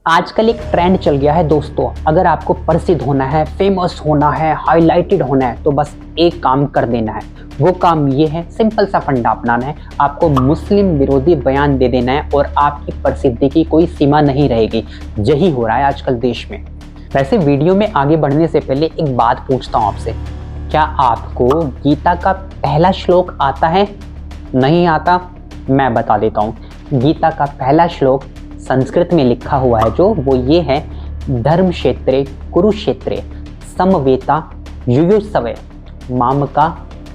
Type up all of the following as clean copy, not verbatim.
आजकल एक ट्रेंड चल गया है दोस्तों, अगर आपको प्रसिद्ध होना है, फेमस होना है, हाईलाइटेड होना है तो बस एक काम कर देना है। वो काम ये है, सिंपल सा फंडा अपनाना है, आपको मुस्लिम विरोधी बयान दे देना है और आपकी प्रसिद्धि की कोई सीमा नहीं रहेगी। यही हो रहा है आजकल देश में। वैसे वीडियो में आगे बढ़ने से पहले एक बात पूछता हूँ आपसे, क्या आपको गीता का पहला श्लोक आता है? नहीं आता? मैं बता देता हूँ। गीता का पहला श्लोक संस्कृत में लिखा हुआ है जो वो ये है, धर्म क्षेत्रे कुरुक्षेत्रे समवेता युयुत्सवे मामका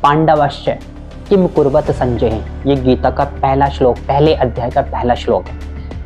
पांडवश्च किम कुर्वत संजय। ये गीता का पहला श्लोक, पहले अध्याय का पहला श्लोक है।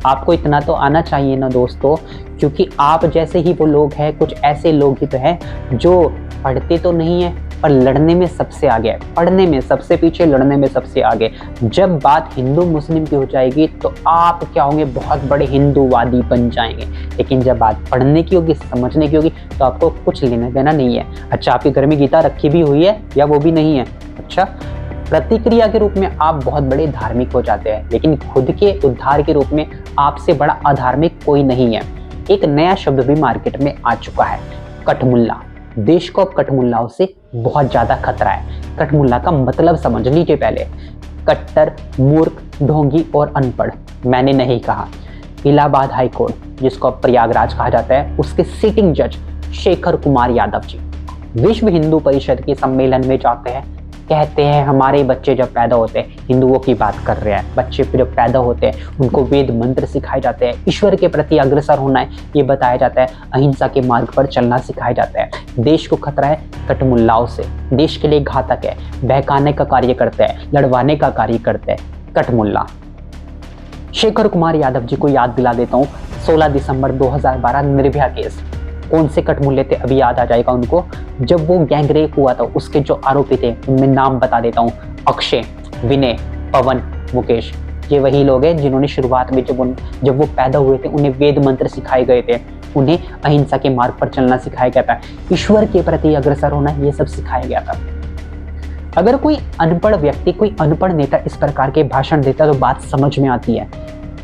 आपको इतना तो आना चाहिए ना दोस्तों, क्योंकि आप जैसे ही वो लोग हैं, कुछ ऐसे लोग ही तो हैं जो पढ़ते तो नहीं है पर लड़ने में सबसे आगे है, पढ़ने में सबसे पीछे, लड़ने में सबसे आगे। जब बात हिंदू मुस्लिम की हो जाएगी तो आप क्या होंगे, बहुत बड़े हिंदूवादी बन जाएंगे। लेकिन जब बात पढ़ने की होगी, समझने की होगी तो आपको कुछ लेना देना नहीं है। अच्छा, आपके घर में गीता रखी भी हुई है या वो भी नहीं है? अच्छा, प्रतिक्रिया के रूप में आप बहुत बड़े धार्मिक हो जाते हैं, लेकिन खुद के उद्धार के रूप में आपसे बड़ा अधार्मिक कोई नहीं है। एक नया शब्द भी मार्केट में आ चुका है, कठमुल्ला। देश को अब कठमुल्लाओं से बहुत ज्यादा खतरा है। कठमुल्ला का मतलब समझ लीजिए पहले। कट्टर, मूर्ख, ढोंगी और अनपढ़। मैंने नहीं कहा। इलाहाबाद हाई कोर्ट, जिसको अब प्रयागराज कहा जाता है, उसके सिटिंग जज शेखर कुमार यादव जी विश्व हिंदू परिषद के सम्मेलन में जाते हैं, कहते हैं हमारे बच्चे जब पैदा होते हैं, हिंदुओं की बात कर रहे हैं, बच्चे जब पैदा होते हैं उनको वेद मंत्र सिखाए जाते हैं, ईश्वर के प्रति अग्रसर होना है ये बताया जाता है, अहिंसा के मार्ग पर चलना सिखाया जाता है। देश को खतरा है कठमुल्लाओं से, देश के लिए घातक है, बहकाने का कार्य करते हैं, लड़वाने का कार्य करते हैं कठमुल्ला। शेखर कुमार यादव जी को याद दिला देता हूँ, 16 दिसंबर 2012 निर्भया केस। कौन से कठमुल्ले थे अभी याद आ जाएगा उनको। जब वो गैंगरेप हुआ था, उसके जो आरोपी थे उनमें नाम बता देता हूँ, अक्षय, विनय, पवन, मुकेश। ये वही लोग हैं जिन्होंने शुरुआत में जब वो पैदा हुए थे उन्हें वेद मंत्र सिखाए गए थे, उन्हें अहिंसा के मार्ग पर चलना सिखाया गया था, ईश्वर के प्रति अग्रसर होना, ये सब सिखाया गया था। अगर कोई अनपढ़ व्यक्ति, कोई अनपढ़ नेता इस प्रकार के भाषण देता तो बात समझ में आती है।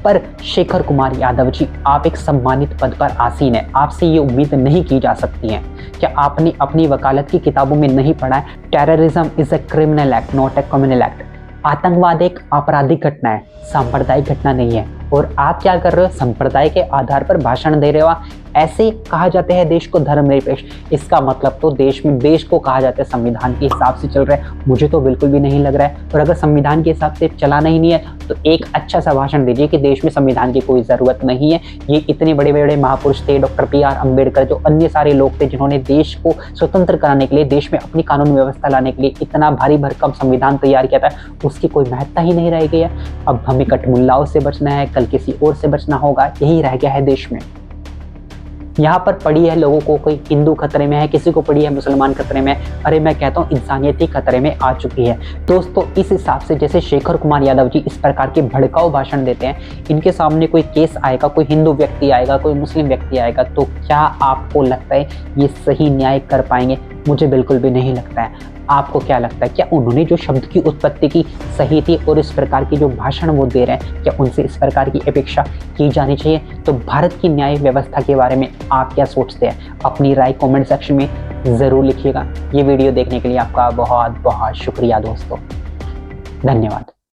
पर शेखर कुमार यादव जी, आप एक सम्मानित पद पर आसीन है, आपसे ये उम्मीद नहीं की जा सकती है। क्या आपने अपनी वकालत की किताबों में नहीं पढ़ा है, terrorism is a criminal act not a communal act. आतंकवाद एक आपराधिक घटना है, सांप्रदायिक घटना नहीं है। और आप क्या कर रहे हो, संप्रदाय के आधार पर भाषण दे रहे हो। ऐसे कहा जाता है देश को धर्मनिरपेक्ष, इसका मतलब तो देश को कहा जाता है संविधान के हिसाब से चल रहा है। मुझे तो बिल्कुल भी नहीं लग रहा है। और अगर संविधान के हिसाब से चलाना ही नहीं है तो एक अच्छा सा भाषण दीजिए कि देश में संविधान की कोई जरूरत नहीं है। ये इतने बड़े बड़े महापुरुष थे, डॉक्टर PR अम्बेडकर, जो अन्य सारे लोग थे जिन्होंने देश को स्वतंत्र कराने के लिए, देश में अपनी कानून व्यवस्था लाने के लिए इतना भारी भरकम संविधान तैयार किया था, उसकी कोई महत्ता ही नहीं रह गई है। अब हमें कठमुल्लाओं से बचना है, कल किसी और से बचना होगा, यही रह गया है देश में। यहाँ पर पड़ी है लोगों को, कोई हिंदू खतरे में है, किसी को पड़ी है मुसलमान खतरे में। अरे मैं कहता हूँ इंसानियत ही खतरे में आ चुकी है दोस्तों। इस हिसाब से जैसे शेखर कुमार यादव जी इस प्रकार के भड़काऊ भाषण देते हैं, इनके सामने कोई केस आएगा, कोई हिंदू व्यक्ति आएगा, कोई मुस्लिम व्यक्ति आएगा, तो क्या आपको लगता है ये सही न्याय कर पाएंगे? मुझे बिल्कुल भी नहीं लगता है। आपको क्या लगता है, क्या उन्होंने जो शब्द की उत्पत्ति की सही थी और इस प्रकार की जो भाषण वो दे रहे हैं, क्या उनसे इस प्रकार की अपेक्षा की जानी चाहिए? तो भारत की न्याय व्यवस्था के बारे में आप क्या सोचते हैं? अपनी राय कमेंट सेक्शन में ज़रूर लिखिएगा। ये वीडियो देखने के लिए आपका बहुत बहुत शुक्रिया दोस्तों, धन्यवाद।